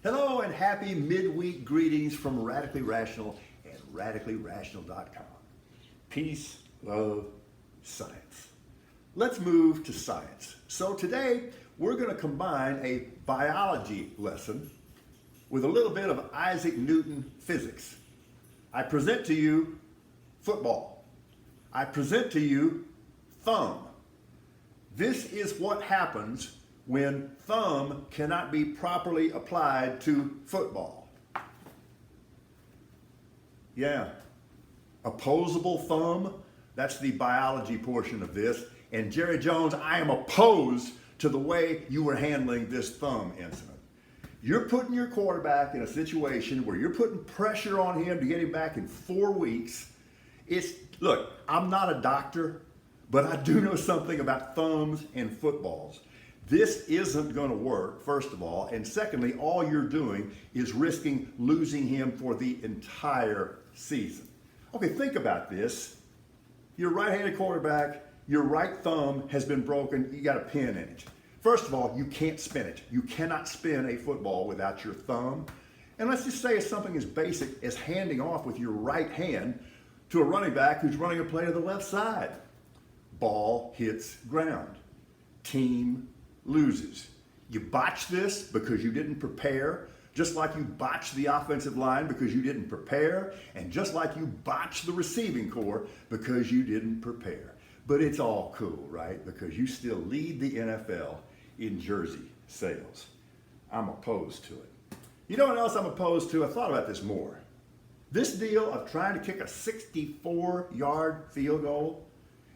Hello and happy midweek greetings from Radically Rational and radicallyrational.com. Peace, love, science. Let's move to science. So today we're going to combine a biology lesson with a little bit of Isaac Newton physics. I present to you football. I present to you thumb. This is what happens when thumb cannot be properly applied to football. Yeah, opposable thumb, that's the biology portion of this. And Jerry Jones, I am opposed to the way you were handling this thumb incident. You're putting your quarterback in a situation where you're putting pressure on him to get him back in 4 weeks. Look, I'm not a doctor, but I do know something about thumbs and footballs. This isn't going to work, first of all, and secondly, all you're doing is risking losing him for the entire season. Okay, think about this. You're a right-handed quarterback, your right thumb has been broken, you got a pin in it. First of all, you can't spin it. You cannot spin a football without your thumb. And let's just say it's something as basic as handing off with your right hand to a running back who's running a play to the left side. Ball hits ground. Team loses. You botch this because you didn't prepare, just like you botched the offensive line because you didn't prepare, and just like you botched the receiving corps because you didn't prepare. But it's all cool, right? Because you still lead the NFL in jersey sales. I'm opposed to it. You know what else I'm opposed to? I thought about this more. This deal of trying to kick a 64-yard field goal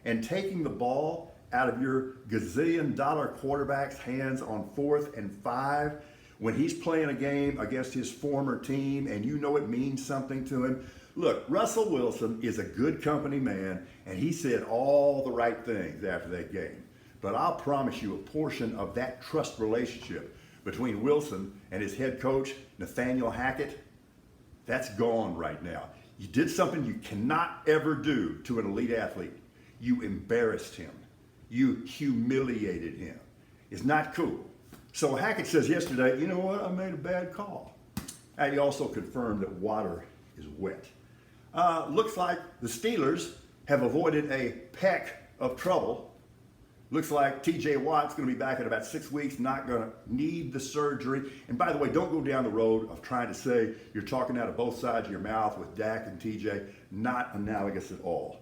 and taking the ball out of your gazillion-dollar quarterback's hands on 4th and 5 when he's playing a game against his former team and you know it means something to him. Look, Russell Wilson is a good company man and he said all the right things after that game. But I'll promise you a portion of that trust relationship between Wilson and his head coach, Nathaniel Hackett, that's gone right now. You did something you cannot ever do to an elite athlete. You embarrassed him. You humiliated him. It's not cool. So Hackett says yesterday, you know what, I made a bad call. And he also confirmed that water is wet. Looks like the Steelers have avoided a peck of trouble. Looks like TJ Watt's going to be back in about 6 weeks, not going to need the surgery. And by the way, don't go down the road of trying to say you're talking out of both sides of your mouth with Dak and TJ. Not analogous at all.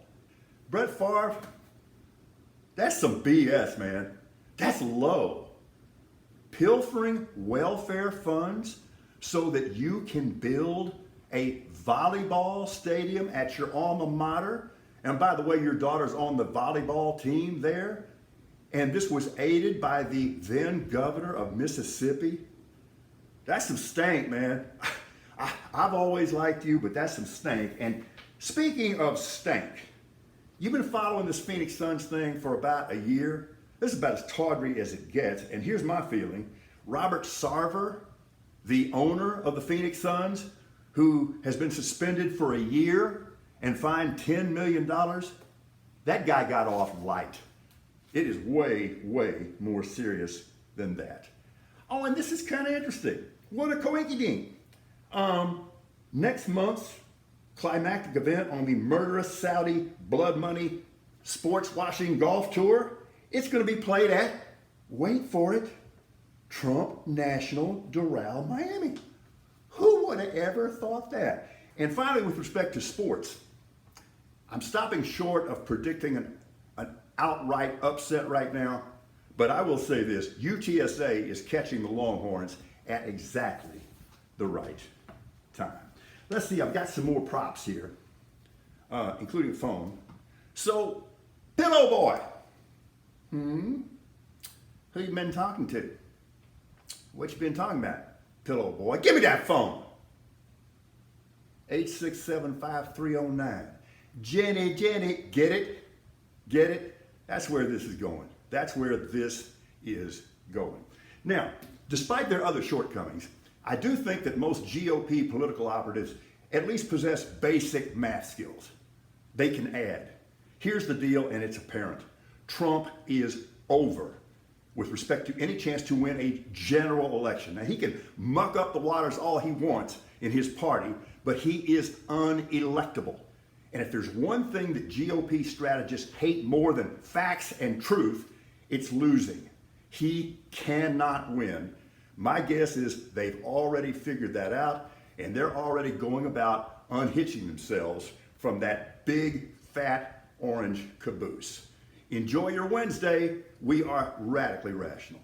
Brett Favre, that's some BS, man. That's low. Pilfering welfare funds so that you can build a volleyball stadium at your alma mater. And by the way, your daughter's on the volleyball team there. And this was aided by the then governor of Mississippi. That's some stank, man. I've always liked you, but that's some stank. And speaking of stank, you've been following this Phoenix Suns thing for about a year. This is about as tawdry as it gets. And here's my feeling. Robert Sarver, the owner of the Phoenix Suns, who has been suspended for a year and fined $10 million, that guy got off light. It is way, way more serious than that. Oh, and this is kind of interesting. What a coinkydink. Next month's climactic event on the murderous Saudi blood money sports washing golf tour, it's going to be played at, wait for it, Trump National Doral, Miami. Who would have ever thought that? And finally, with respect to sports, I'm stopping short of predicting an outright upset right now, but I will say this, UTSA is catching the Longhorns at exactly the right time. Let's see, I've got some more props here, including phone. So, Pillow Boy. Who you been talking to? What you been talking about, Pillow Boy? Give me that phone. 867-5309. Jenny, get it? Get it? That's where this is going. That's where this is going. Now, despite their other shortcomings, I do think that most GOP political operatives at least possess basic math skills. They can add. Here's the deal, and it's apparent. Trump is over. with respect to any chance to win a general election. Now, he can muck up the waters all he wants in his party, but he is unelectable. And if there's one thing that GOP strategists hate more than facts and truth, it's losing. He cannot win. My guess is they've already figured that out, and they're already going about unhitching themselves from that big, fat, orange caboose. Enjoy your Wednesday. We are radically rational.